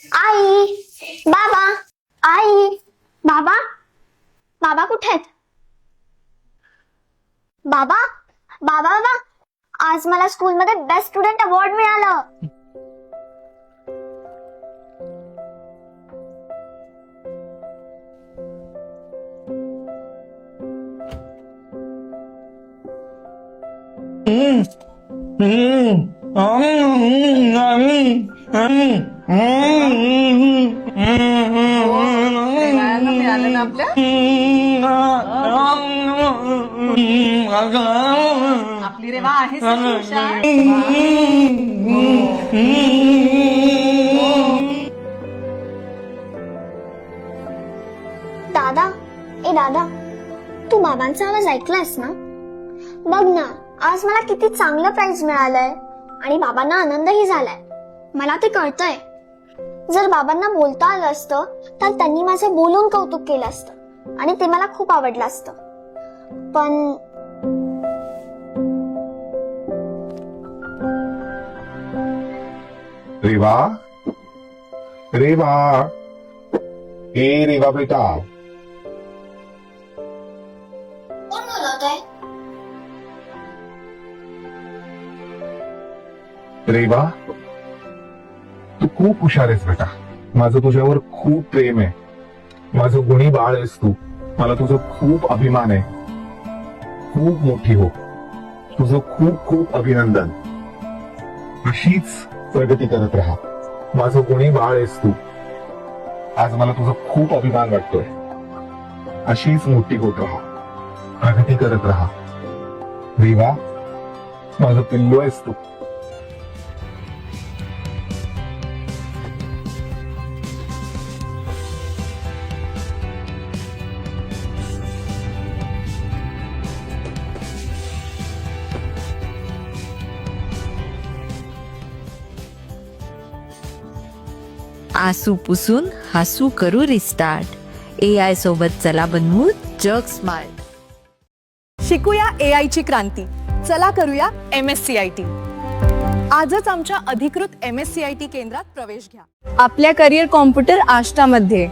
आई, बाबा, आई, बाबा, बाबा कुठे आहेत? बाबा, बाबा, बाबा, आज मला स्कूलमध्ये बेस्ट स्टुडंट अवॉर्ड मिळालं. मिळालं ना आपली रेवा आहे दादा, ए दादा, तू बाबांचा आवाज ऐकलास ना? बघ ना, आज मला किती चांगलं प्राइज मिळालंय आणि बाबांना आनंदही झालाय. मला ते कळतंय. जर बाबांना बोलता आलं असतं तर त्यांनी माझं बोलून कौतुक केलं असतं आणि ते मला खूप आवडलं असतं. पण रेवा, रेवा, ए रेवा बेटा. कोण बोलवतंय? रेवा, तू खूप हुशार आहेस बेटा. माझं तुझ्यावर खूप प्रेम आहे. माझं गुणी बाळ आहेस तू. मला तुझं खूप अभिमान आहे. खूप मोठी हो. तुझं खूप खूप अभिनंदन. अशीच प्रगती करत राहा. माझं गुणी बाळ आहेस तू. आज मला तुझं खूप अभिमान वाटतोय. अशीच मोठी होत राहा. प्रगती करत राहा. रेवा, माझं पिल्लू आहेस तू. आसू पुसून हसू करू रिस्टार्ट. AI सोबत चला बनवू जग स्मार्ट. शिकूया AI ची क्रांती. चला करूया MSCIT. आजच आमच्या अधिकृत MSCIT केंद्रात प्रवेश घ्या. आपल्या करिअर कॉम्प्युटर आष्टामध्ये